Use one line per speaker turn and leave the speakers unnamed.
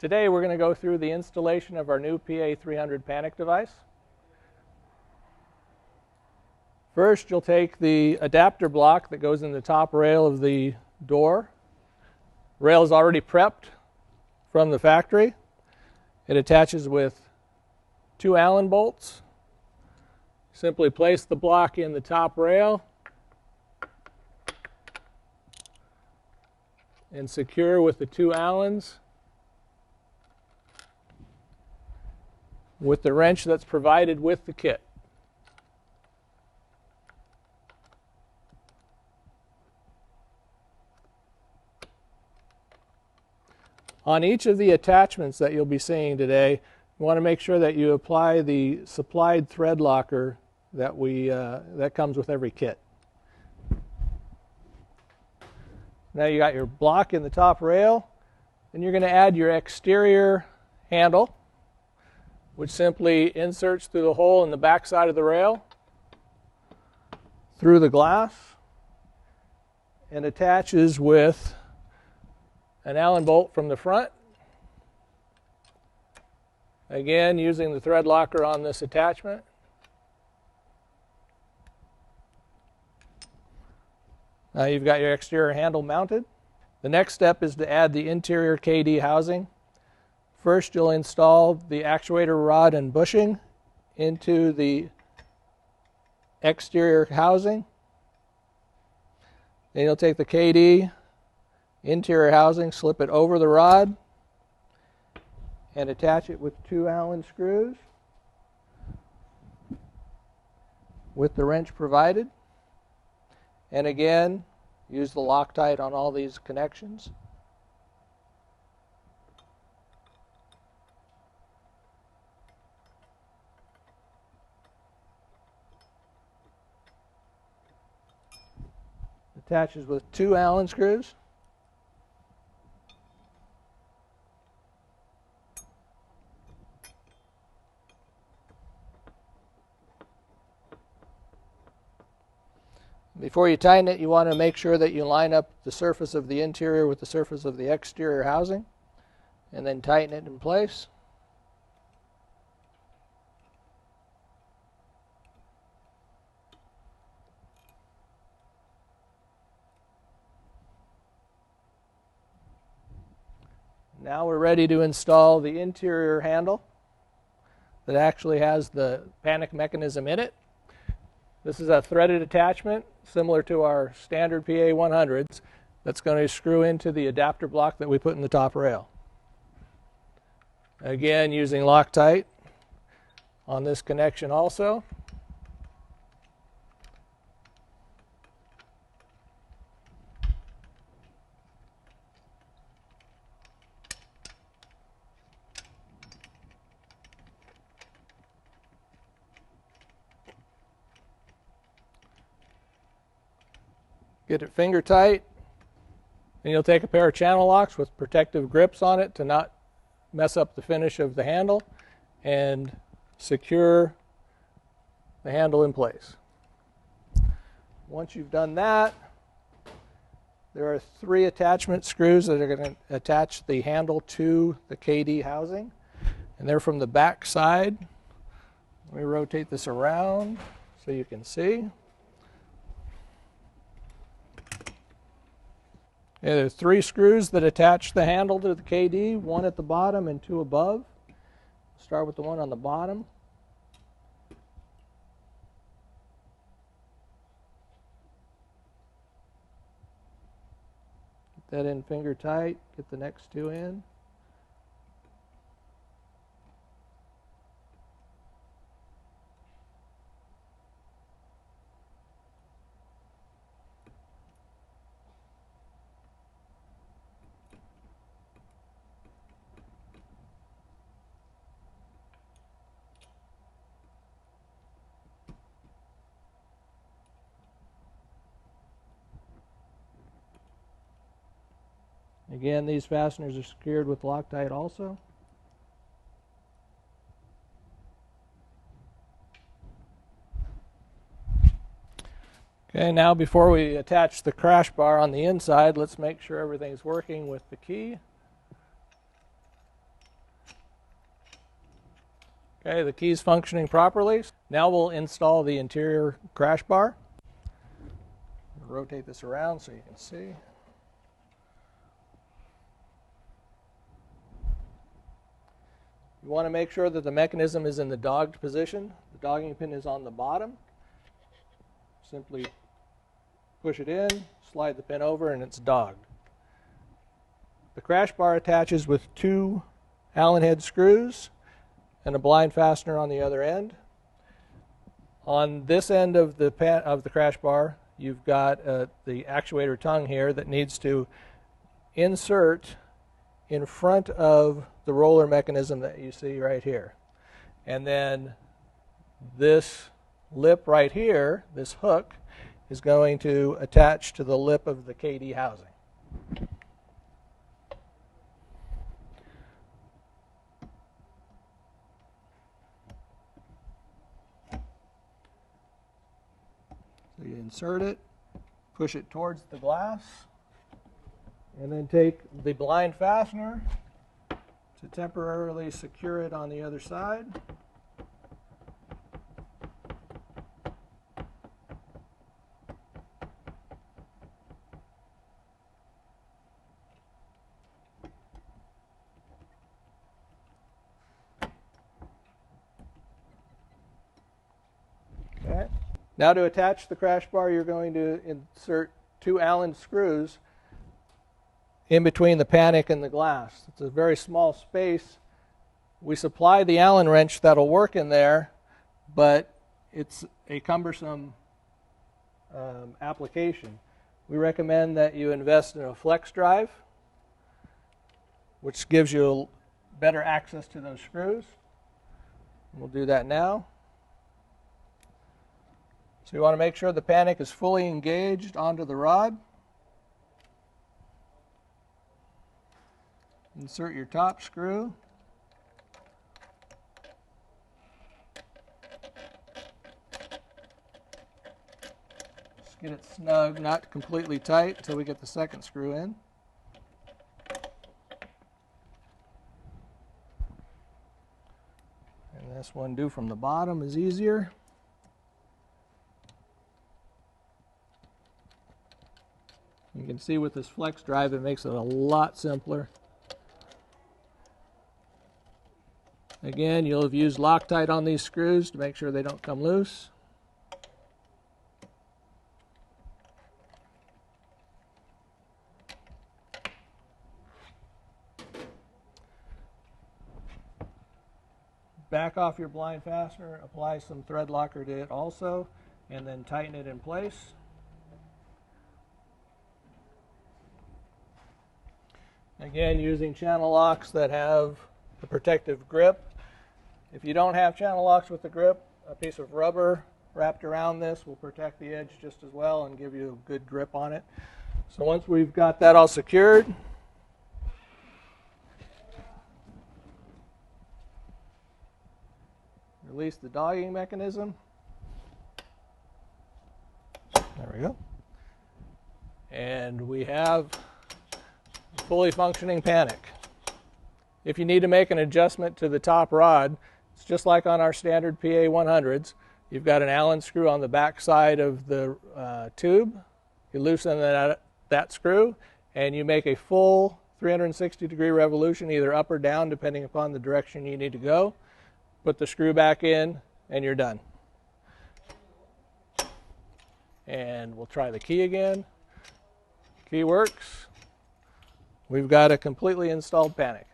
Today we're going to go through the installation of our new PA300 Panic Device. First, you'll take the adapter block that goes in the top rail of the door. Rail is already prepped from the factory. It attaches with 2 Allen bolts. Simply place the block in the top rail and secure with the 2 Allens with the wrench that's provided with the kit. On each of the attachments that you'll be seeing today, you want to make sure that you apply the supplied thread locker that comes with every kit. Now you got your block in the top rail, and you're going to add your exterior handle, which simply inserts through the hole in the back side of the rail, through the glass, and attaches with an Allen bolt from the front. Again, using the thread locker on this attachment. Now you've got your exterior handle mounted. The next step is to add the interior Cady housing. First, you'll install the actuator rod and bushing into the exterior housing. Then you'll take the Cady interior housing, slip it over the rod, and attach it with 2 Allen screws with the wrench provided. And again, use the Loctite on all these connections. Attaches with 2 Allen screws. Before you tighten it, you want to make sure that you line up the surface of the interior with the surface of the exterior housing, and then tighten it in place. Now we're ready to install the interior handle that actually has the panic mechanism in it. This is a threaded attachment similar to our standard PA100s that's going to screw into the adapter block that we put in the top rail. Again, using Loctite on this connection also. Get it finger tight, and you'll take a pair of channel locks with protective grips on it to not mess up the finish of the handle, and secure the handle in place. Once you've done that, there are 3 attachment screws that are going to attach the handle to the Cady housing, and they're from the back side. Let me rotate this around so you can see. There are 3 screws that attach the handle to the Cady, 1 at the bottom and 2 above. Start with the one on the bottom. Get that in finger tight, get the next 2 in. Again, these fasteners are secured with Loctite also. Okay, now before we attach the crash bar on the inside, let's make sure everything's working with the key. Okay, the key's functioning properly. Now we'll install the interior crash bar. Rotate this around so you can see. You want to make sure that the mechanism is in the dogged position. The dogging pin is on the bottom. Simply push it in, slide the pin over, and it's dogged. The crash bar attaches with 2 Allen head screws and a blind fastener on the other end. On this end of the crash bar, you've got the actuator tongue here that needs to insert in front of the roller mechanism that you see right here. And then this lip right here, this hook, is going to attach to the lip of the Cady housing. So you insert it, push it towards the glass, and then take the blind fastener to temporarily secure it on the other side. Okay. Now to attach the crash bar, you're going to insert 2 Allen screws in between the panic and the glass. It's a very small space. We supply the Allen wrench that'll work in there, but it's a cumbersome application. We recommend that you invest in a flex drive, which gives you better access to those screws. We'll do that now. So you want to make sure the panic is fully engaged onto the rod. Insert your top screw. Just get it snug, not completely tight until we get the second screw in. And this one due from the bottom is easier. You can see with this flex drive, it makes it a lot simpler. Again, you'll have used Loctite on these screws to make sure they don't come loose. Back off your blind fastener, apply some thread locker to it also, and then tighten it in place. Again, using channel locks that have the protective grip. If you don't have channel locks with the grip, a piece of rubber wrapped around this will protect the edge just as well and give you a good grip on it. So once we've got that all secured, release the dogging mechanism. There we go. And we have a fully functioning panic. If you need to make an adjustment to the top rod, it's just like on our standard PA300s. You've got an Allen screw on the back side of the tube. You loosen that screw, and you make a full 360-degree revolution, either up or down, depending upon the direction you need to go. Put the screw back in, and you're done. And we'll try the key again. Key works. We've got a completely installed panic.